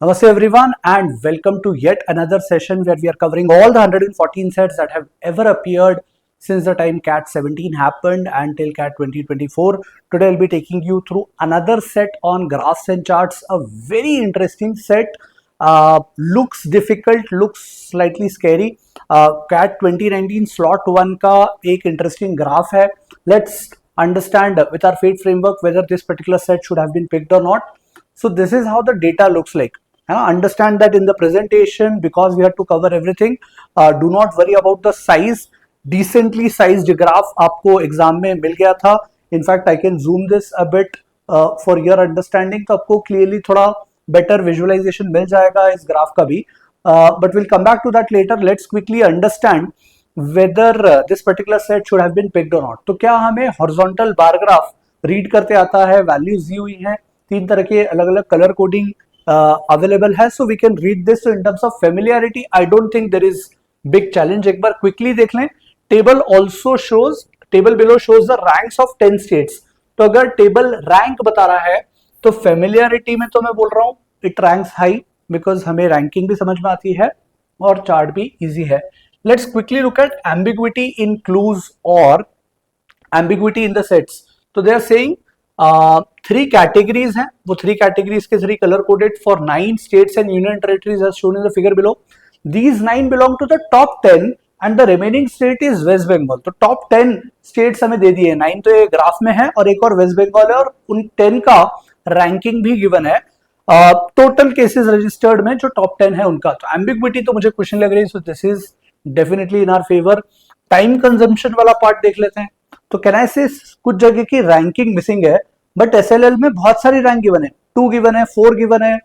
Namaste everyone and welcome to yet another session where we are covering all the 114 sets that have ever appeared since the time CAT 17 happened until CAT 2024. Today I'll be taking you through another set on graphs and charts, a very interesting set. Looks difficult, looks slightly scary. CAT 2019 slot 1 का एक interesting graph है. Let's understand with our fate framework whether this particular set should have been picked or not. So this is how the data looks like. Understand that in the presentation, because we have to cover everything, do not worry about the size. Decently sized graph आपको exam में मिल गया था. In fact, I can zoom this a bit for your understanding. तो आपको clearly थोड़ा better visualization मिल जाएगा इस graph का भी. But we'll come back to that later. Let's quickly understand whether this particular set should have been picked or not. तो क्या हमें horizontal bar graph read करते आता है? Values दी हुई हैं, तीन तरह के अलग अलग कलर कोडिंग अवेलेबल है, so we can read this in terms of familiarity. I don't think there is big challenge. एक बार क्विकली देख लें. Table also shows, table below shows the ranks of 10 states. तो अगर टेबल रैंक बता रहा है तो फेमिलियरिटी में तो मैं बोल रहा हूं इट रैंक्स हाई, बिकॉज हमें रैंकिंग भी समझ में आती है और चार्ट भी इजी है. Let's quickly look at ambiguity in clues और एम्बिग्विटी इन द सेट्स. तो दे आर सेइंग 3 कैटेगरीज हैं. वो 3 कैटेगरीज के 3 colour coded for 9 states and union territories as shown in the figure below. These 9 belong to the top 10 and the remaining state is West Bengal. तो top 10 states हमें दे दिए. 9 तो ये graph में है और एक और वेस्ट बंगाल है, और उन 10 का रैंकिंग भी गिवन है टोटल केसेस रजिस्टर्ड में जो टॉप 10 है उनका. तो एम्बिग्विटी तो मुझे क्वेश्चन लग रही है, so this is definitely in our favour. Time consumption वाला पार्ट देख लेते हैं. तो कैन आई से कुछ जगह की रैंकिंग मिसिंग है, बट एसएलएल में बहुत सारी रैंक गिवन है. 2 गिवन है, 4 गिवन है,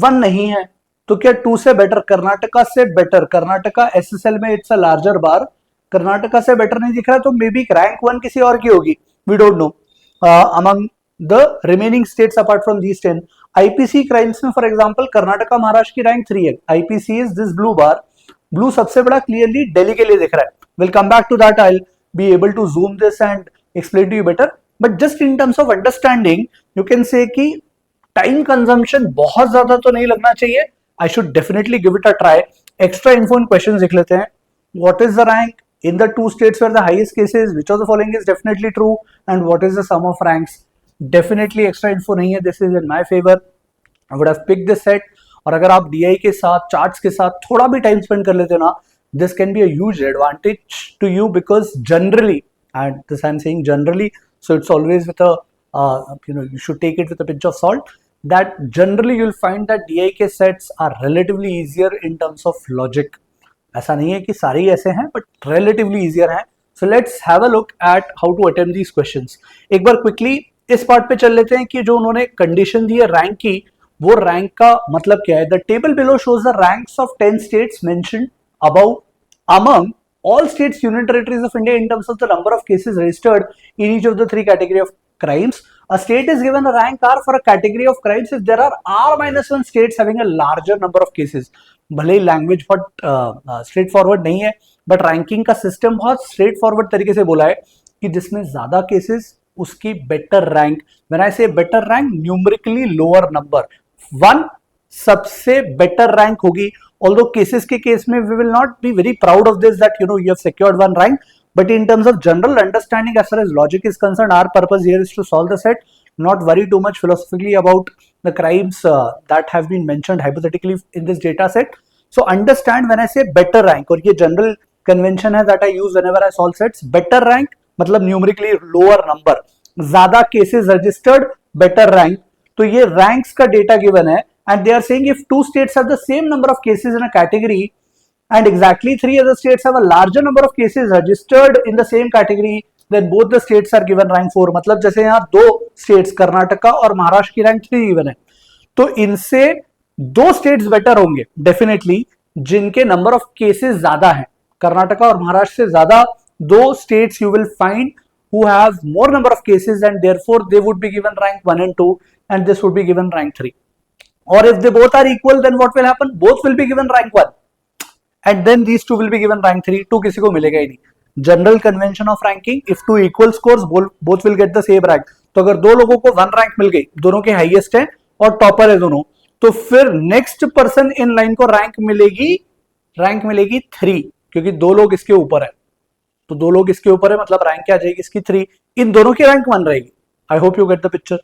1 नहीं है. तो क्या 2 से बेटर? कर्नाटका से बेटर. कर्नाटका एसएसएल में इट्स अ लार्जर बार. कर्नाटका से बेटर नहीं दिख रहा, तो मे बी रैंक 1 किसी और की होगी. We don't know. Among the remaining states apart from these 10 IPC crimes में फॉर एग्जांपल कर्नाटका महाराष्ट्र की रैंक 3 है. IPC is this blue bar. Blue सबसे बड़ा क्लियरली दिल्ली के लिए दिख रहा है. Will come back to that. I will be able to zoom this and explain to you better. But just in terms of understanding you can say कि time consumption बहुत ज्यादा तो नहीं लगना चाहिए. I should definitely give it a try. Extra info in question लिख लेते हैं. What is the rank in the 2 states where the highest cases, which of the following is definitely true, and what is the sum of ranks. Definitely extra info नहीं है. This is in my favour. I would have picked this set. और अगर आप DI के साथ, charts के साथ थोड़ा भी टाइम स्पेंड कर लेते हो ना, this can be a huge advantage to you, because generally, and this I'm saying generally, so it's always with a you should take it with a pinch of salt, that generally you'll find that DIK sets are relatively easier in terms of logic. ऐसा नहीं है कि सारे ही ऐसे हैं, but relatively easier हैं. So let's have a look at how to attempt these questions. एक बार quickly इस पार्ट पे चल लेते हैं कि जो उन्होंने कंडीशन दी है रैंक की, वो रैंक का मतलब क्या है. The table below shows the ranks of 10 states mentioned above among all states union territories of India in terms of the number of cases registered in each of the 3 category of crimes. A state is given a rank R for a category of crimes if there are R-1 states having a larger number of cases. भले ही language बहुत straight forward नहीं है, but ranking का system बहुत straight forward तरीके से बोला है कि जिसमें ज्यादा केसेस उसकी बेटर रैंक. व्हेन आई से better rank, numerically lower number. 1 सबसे बेटर रैंक होगी. Although cases के केस में we will not be very proud of this, that you have secured 1 rank, but in terms of general understanding as far as logic is concerned, our purpose here is to solve the set, not worry too much philosophically about the crimes that have been mentioned hypothetically in this data set. So understand when I say better rank, और ये general convention है that I use whenever I solve sets. Better rank मतलब numerically lower number, ज्यादा cases registered, better rank. तो ये ranks का data given है. And they are saying if 2 states have the same number of cases in a category and exactly 3 other states have a larger number of cases registered in the same category, then both the states are given rank 4. मतलब जैसे यहाँ 2 states Karnataka और महाराष्ट्र की rank 3 given है, तो इनसे 2 states better होंगे definitely जिनके नंबर ऑफ केसेस ज्यादा है. कर्नाटका और महाराष्ट्र से ज्यादा 2 states you will find who have more number of cases, and therefore they would be given rank 1 and 2, and this would be given rank 3. Or if they both are equal, then what will happen? Both will be given rank 1, and then these 2 will be given rank 3. 2 किसी को मिलेगा ही नहीं. General convention of ranking, if 2 equal scores, both will get the same rank. तो अगर 2 लोगों को 1 rank मिल गई, दोनों के हाईएस्ट है और टॉपर है दोनों, तो फिर नेक्स्ट पर्सन इन लाइन को रैंक मिलेगी 3, क्योंकि 2 लोग इसके ऊपर है, तो 2 लोग इसके ऊपर है, मतलब रैंक क्या आ जाएगी इसकी 3, इन दोनों की रैंक 1 रहेगी. I hope you get the picture.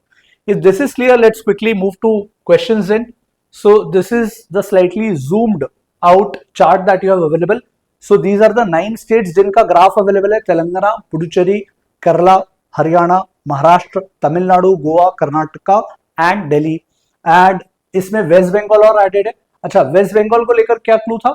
If this is clear, let's quickly move to questions then. So this is the slightly zoomed out chart that you have available. So these are the 9 states जिनका graph available है. Telangana, Puducherry, Kerala, Haryana, Maharashtra, Tamil Nadu, Goa, Karnataka and Delhi. And इसमें waste Bengal और added है. अच्छा, waste Bengal को लेकर क्या clue था?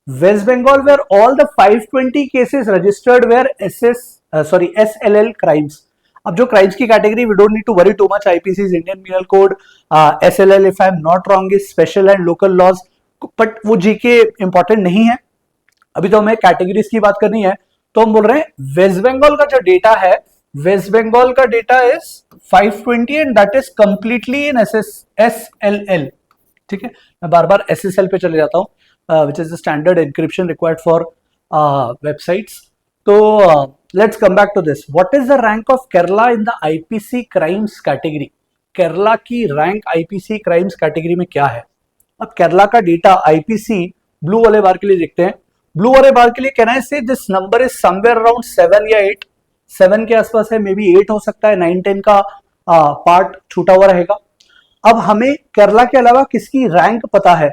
West Bengal where all the 520 cases registered were SLL crimes. अब जो क्राइम्स की category, we don't need to worry too much. IPC, Indian penal code, SLL if I am not wrong is special and local laws, but वो GK important नहीं है. अभी तो हमें categories की बात करनी है. तो हम बोल रहे हैं वेस्ट बंगाल का जो डेटा है, वेस्ट बंगाल का data is 520 and that is completely in SLL. ठीक है, मैं बार बार SSL पे चले जाता हूँ, which is the standard encryption required for websites. तो let's come back to this. What is the rank of Kerala in the IPC crimes category? Kerala की rank IPC crimes category में क्या है? अब केरला का डेटा IPC ब्लू वाले बार के लिए देखते हैं. ब्लू वाले बार के लिए कैन आई से this number is somewhere around 7 या 8. 7 के आसपास है, मे बी 8 हो सकता है. 9, 10 का पार्ट छूटा हुआ रहेगा. अब हमें केरला के अलावा किसकी रैंक पता है?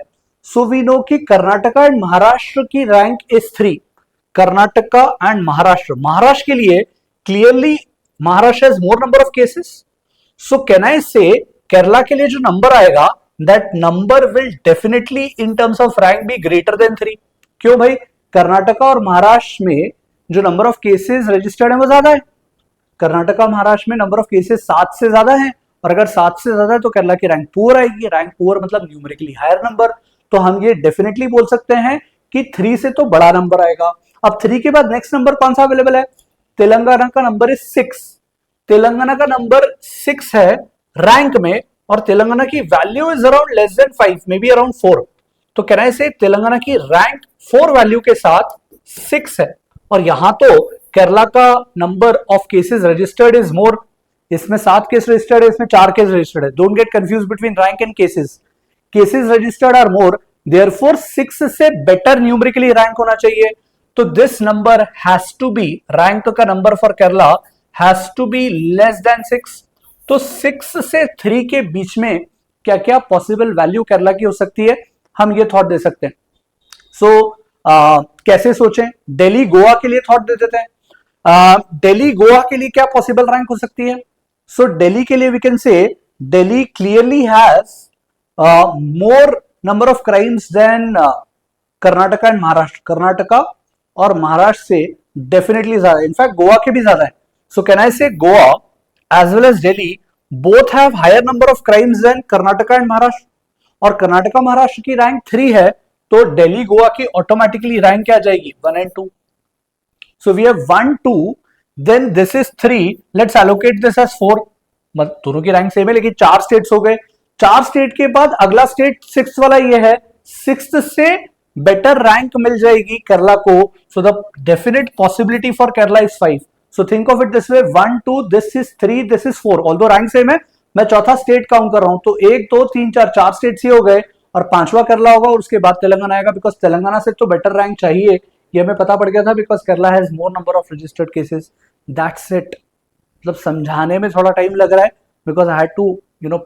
सो वी नो कि कर्नाटका एंड महाराष्ट्र की rank is 3. Karnataka and Maharashtra. Maharashtra के लिए clearly Maharashtra has more number of cases. So can I से केरला के लिए जो नंबर आएगा, that number will definitely in terms of rank be greater than 3. क्यों भाई? कर्नाटका और महाराष्ट्र में जो नंबर ऑफ केसेस रजिस्टर्ड है वो ज्यादा है. कर्नाटका महाराष्ट्र में नंबर ऑफ केसेस 7 से ज्यादा है, और अगर 7 से ज्यादा है तो केरला की रैंक पुअर आएगी. रैंक पुअर मतलब न्यूमेरिकली हायर नंबर. तो हम ये डेफिनेटली बोल सकते हैं कि 3 से तो बड़ा नंबर आएगा. अब 3 के बाद नेक्स्ट नंबर कौन सा अवेलेबल है? तेलंगाना का नंबर इज 6. तेलंगाना का नंबर 6 है रैंक में, और तेलंगाना की value is around less than 5, may be around 4. तो कहना है से तेलंगाना की रैंक 4 वैल्यू के साथ 6 है. और यहां तो केरला का number of cases registered is more. इसमें 7 केस रजिस्टर्ड है, इसमें 4 केस रजिस्टर्ड है. Don't get confuse between rank and cases. Cases registered are more, therefore 6 से बेटर न्यूमेरिकली रैंक होना चाहिए. तो this number has to be, rank का number for Kerala has to be less than 6. तो 6 से 3 के बीच में क्या क्या पॉसिबल वैल्यू केरला की हो सकती है, हम ये थॉट दे सकते हैं. सो कैसे सोचें? दिल्ली गोवा के लिए थॉट दे देते हैं. दिल्ली गोवा के लिए क्या पॉसिबल रैंक हो सकती है? सो दिल्ली के लिए we can say Delhi clearly has more number of crimes than Karnataka and Maharashtra. Karnataka और महाराष्ट्र से डेफिनेटली ज्यादा, इनफैक्ट गोवा के भी ज्यादा है. सो can I say Goa as well as Delhi both have higher number of crimes than Karnataka and Maharashtra. और कर्नाटका महाराष्ट्र की रैंक 3 है, तो दिल्ली गोवा की ऑटोमेटिकली रैंक क्या आ जाएगी? 1 and 2. So we have 1, 2, then this is 3. Let's allocate this as 4. दोनों की रैंक सेम है, लेकिन 4 स्टेट्स हो गए. 4 स्टेट के बाद अगला स्टेट 6th वाला ये है. 6th से बेटर रैंक मिल जाएगी केरला को. So the definite possibility for Kerala is 5. So think of it this way, 1, 2, this is 3, this is 4. Although rank same है, मैं चौथा स्टेट काउंट कर रहा हूं. तो 1, 2, 3, 4 स्टेट्स ही हो गए, और 5वां केरला होगा, और उसके बाद तेलंगाना आएगा. बिकॉज तेलंगाना से तो बेटर रैंक चाहिए, ये हमें पता पड़ गया था, because Kerala has more number of registered cases. That's it. मतलब समझाने में थोड़ा टाइम लग रहा है, because I had to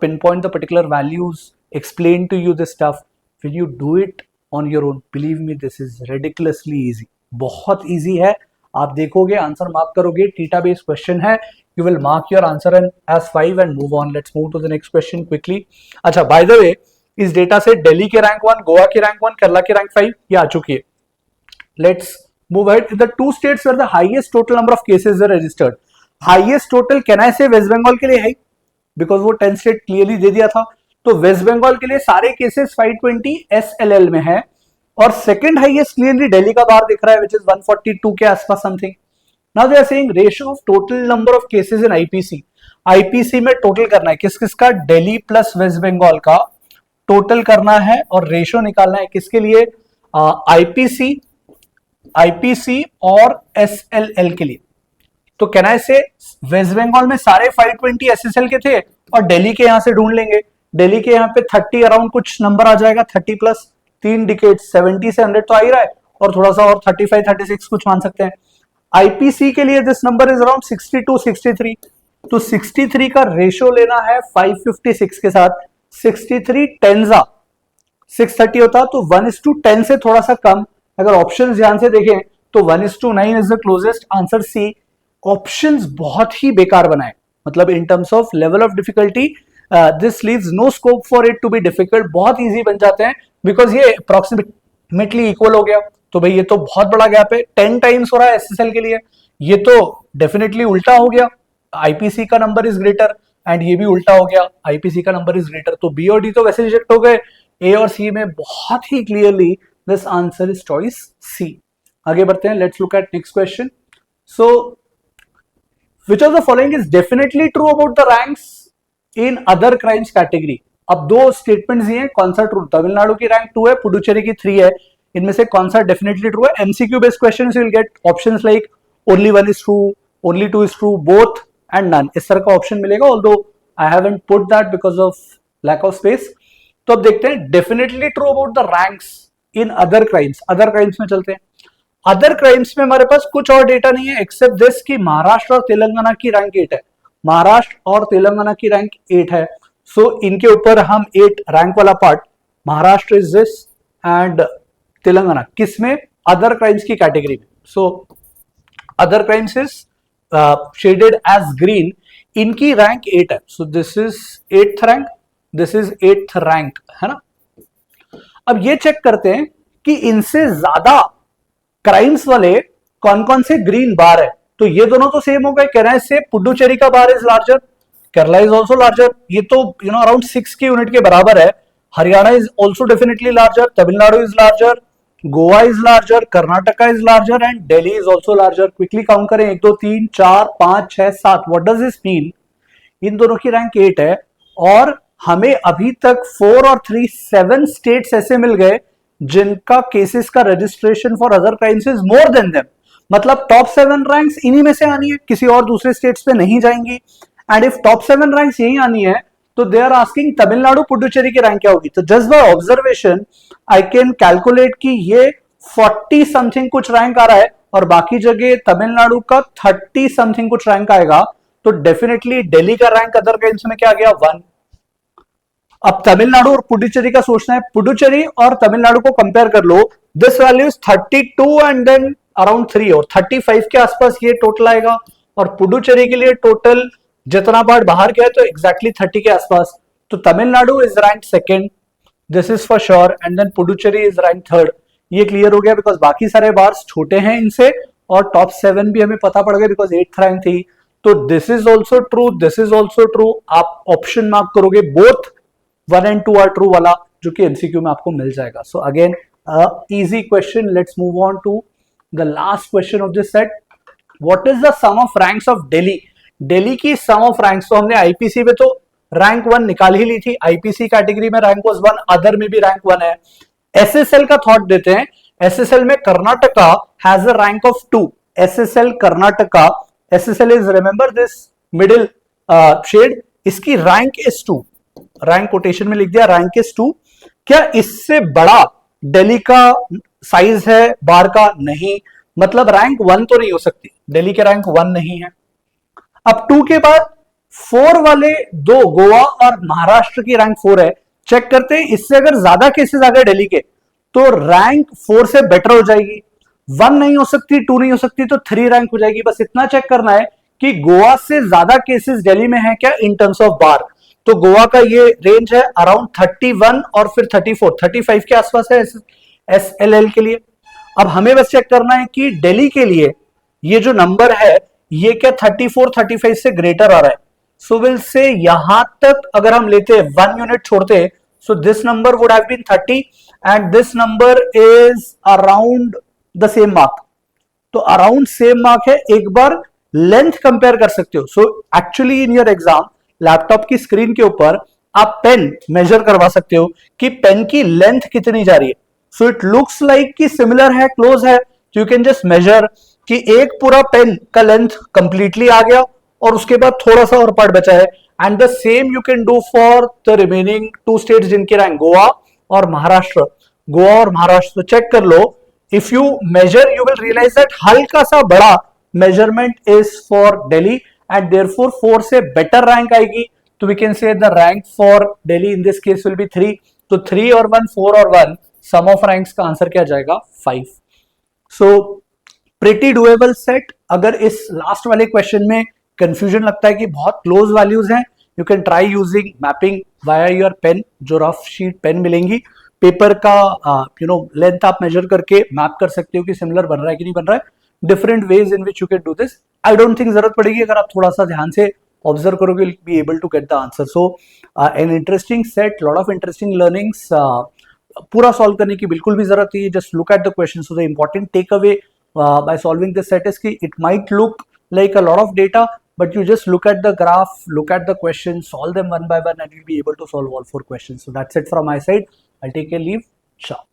pinpoint the particular values, explain to you this stuff. Will you do it on your own? Believe me, this is ridiculously easy. बहुत easy है. आप देखोगे, आंसर मार्क करोगे, theta based question है. You will mark your answer as 5 and move on. Let's move to the next question quickly. अच्छा, by the way, इस data से दिल्ली के रैंक 1, गोवा की रैंक 1, केरला की रैंक 5 ये आ चुकी है. Let's move ahead. The 2 states where the highest total number of cases are registered. Highest total can I say West Bengal के लिए है, बिकॉज वो 10 स्टेट क्लियरली दे दिया था. तो वेस्ट बंगाल के लिए सारे केसेस 520 SLL में है, और सेकंड हाईएस्ट क्लियरली दिल्ली का बाहर दिख रहा है, विच इज 142 के आसपास something. Now they are saying ratio of total number of cases in IPC. IPC में टोटल करना है किस किसका? दिल्ली प्लस वेस्ट बंगाल का टोटल करना है, और रेशियो निकालना है किसके लिए? आईपीसी और SLL के लिए. तो कहना है से वेस्ट बंगाल में सारे 520 SSL के थे, और दिल्ली के यहां से ढूंढ लेंगे. दिल्ली के यहाँ पे 30 अराउंड कुछ नंबर आ जाएगा, 30 प्लस 3 डिकेट, 70 से 100 तो आ ही रहा है, और थोड़ा सा और 35 36 कुछ मान सकते हैं। आईपीसी के लिए दिस नंबर इज अराउंड 62 63, तो 63 का रेशियो लेना है 556 के साथ। 63 टेंजा 630 होता, तो 1:10 से थोड़ा सा कम। अगर ऑप्शंस ध्यान से देखें तो 1:9 is the closest answer, C. Options बहुत ही बेकार बनाए, मतलब in terms of level of difficulty this leaves no scope for it to be difficult, बहुत इजी बन जाते हैं बिकॉज ये अप्रोक्सीमेटली इक्वल हो गया। तो भाई ये तो बहुत बड़ा गैप है, 10 टाइम्स हो रहा है एसएसएल के लिए, ये तो डेफिनेटली उल्टा हो गया, आईपीसी का नंबर इज ग्रेटर, एंड ये भी उल्टा हो गया, आईपीसी का नंबर इज ग्रेटर। तो बी और डी तो वैसे रिजेक्ट हो गए, ए और सी में बहुत ही clearly this answer is choice C. आगे बढ़ते हैं, let's look at next question. So which of the following is definitely true about the ranks in other crimes category? अब दो स्टेटमेंट्स दिए हैं, कौन सा ट्रू? तमिलनाडु की रैंक 2 है, पुडुचेरी की 3 है, इनमें से कौन सा डेफिनेटली ट्रू है? MCQ based questions, you will get options like only 1 is true, only 2 is true, both and none, इस तरह का ऑप्शन मिलेगा, although I haven't put that because of lack of space. तो अब देखते हैं definitely true about the ranks in other crimes. Other crimes में चलते हैं। अदर क्राइम्स में हमारे पास कुछ और डेटा नहीं है एक्सेप्ट दिस कि महाराष्ट्र और तेलंगाना की रैंक 8 है, महाराष्ट्र और तेलंगाना की रैंक 8 है। सो इनके ऊपर हम 8 रैंक वाला part, Maharashtra is this and Telangana किस में? अदर क्राइम्स की कैटेगरी में। So other crimes is shaded as green, इनकी रैंक 8 है। So this is 8th rank, this is 8th rank, है ना। अब ये चेक करते हैं कि इनसे ज्यादा क्राइम्स वाले कौन कौन से ग्रीन बार है। तो ये दोनों तो सेम हो गए, कह रहे हैं से पुडुचेरी का bar is larger, Kerala is also larger, ये तो अराउंड 6 की यूनिट के बराबर है। Haryana is also definitely larger, Tamil Nadu is larger, Goa is larger, Karnataka is larger and Delhi is also larger. Quickly count करें, 1 2 3 4 5 6 7। What does this mean? इन दोनों की रैंक 8 है और हमें अभी तक 4 और 3 7 स्टेट्स ऐसे मिल गए जिनका केसेस का registration for other crimes is more than them. मतलब टॉप 7 रैंक्स इन्हीं में से आनी है, किसी और दूसरे स्टेट्स पे नहीं जाएंगी। एंड इफ टॉप 7 रैंक्स यही आनी है तो they are asking Tamil Nadu Puducherry की रैंक क्या होगी। तो just by observation I can calculate कि ये 40 समथिंग कुछ रैंक आ रहा है और बाकी जगह तमिलनाडु का 30 समथिंग कुछ रैंक आएगा। तो डेफिनेटली दिल्ली का रैंक अदर क्राइम्स में क्या आ गया? 1। अब तमिलनाडु और पुडुचेरी का सोचना है, पुडुचेरी और तमिलनाडु को कंपेयर कर लो, this value is 32 and then around 3 और 35 के आसपास ये टोटल आएगा। और पुडुचेरी के लिए टोटल जितना बार बाहर गया तो एग्जैक्टली 30 के आसपास। तो Tamil Nadu is rank 2nd, this is for sure, and then Puducherry is rank 3rd। ये क्लियर हो गया बिकॉज बाकी सारे बार्स छोटे हैं इनसे, और टॉप 7 भी हमें पता पड़ गया बिकॉज 8th रैंक थी। तो this is also true, this is also true. आप ऑप्शन मार्क करोगे बोथ 1 and 2 आर ट्रू वाला, जो कि एमसीक्यू में आपको मिल जाएगा। So again easy question. Let's move on to the last question of this set. What is the sum of ranks of Delhi? Delhi की सम ऑफ रैंक्स, तो हमने आईपीसी में तो रैंक 1 निकाल ही ली थी, आईपीसी कैटेगरी में रैंक वाज 1, अदर में भी रैंक 1 है। एसएसएल का थॉट देते हैं। एसएसएल में Karnataka has a rank of 2। SSL Karnataka, SSL is remember this middle shade, इसकी रैंक इज 2। रैंक कोटेशन में लिख दिया, रैंक इज 2। क्या इससे बड़ा दिल्ली का साइज है बार का? नहीं, मतलब रैंक 1 तो नहीं हो सकती, दिल्ली के रैंक 1 नहीं है। अब 2 के बाद 4 वाले दो, गोवा और महाराष्ट्र की रैंक 4 है। चेक करते हैं, इससे अगर ज्यादा केसेस आ गए दिल्ली के तो रैंक 4 से बेटर हो जाएगी। 1 नहीं हो सकती, 2 नहीं हो सकती, तो 3 रैंक हो जाएगी। बस इतना चेक करना है कि गोवा से ज्यादा केसेस दिल्ली में है क्या इन टर्म्स ऑफ बार। तो गोवा का ये रेंज है अराउंड 31 और फिर 34 35 के आसपास है एसएलएल के लिए। अब हमें बस चेक करना है कि दिल्ली के लिए ये जो नंबर है ये क्या 34 35 से ग्रेटर आ रहा है। सो विल से यहां तक अगर हम लेते 1 यूनिट छोड़ते, so this number would have been 30 and this number is around the same mark. तो अराउंड सेम मार्क है, एक बार लेंथ कंपेयर कर सकते हो। So actually in your exam laptop की स्क्रीन के ऊपर आप पेन मेजर करवा सकते हो कि पेन की लेंथ कितनी जा रही है। सो इट लुक्स लाइक कि सिमिलर है, क्लोज है, तो यू कैन जस्ट मेजर कि एक पूरा पेन का लेंथ कंप्लीटली आ गया और उसके बाद थोड़ा सा और पार्ट बचा है। And the same you can do for the remaining 2 states जिनकी रैंक गोवा और महाराष्ट्र. गोवा और महाराष्ट्र चेक कर लो. If you measure you will realise that हल्का सा बड़ा measurement is for Delhi and therefore 4 से बेटर रैंक आएगी. तो we can say the rank for Delhi in this case will be 3. तो 3 और 1, 4 और 1, सम ऑफ रैंक्स का आंसर क्या जाएगा? 5. So pretty doable set. अगर इस लास्ट वाले क्वेश्चन में कंफ्यूजन लगता है कि बहुत क्लोज वैल्यूज हैं, you can try using mapping via your pen. जो रफ शीट पेन मिलेंगी, पेपर का लेंथ आप मेजर करके मैप कर सकते हो कि सिमिलर बन रहा है कि नहीं बन रहा है. Different ways in which you can do this. I don't think जरूरत पड़ेगी. अगर आप थोड़ा सा ध्यान से ऑब्जर्व करोगे, you'll be able to get the answer. So an interesting set, lot of interesting learnings. पूरा सॉल्व करने की बिल्कुल भी जरूरत नहीं है. Just look at the question. So the important takeaway by solving this set is ki it might look like a lot of data, but you just look at the graph, look at the questions, solve them one by one, and you'll be able to solve all 4 questions. So that's it from my side. I'll take a leave. Ciao.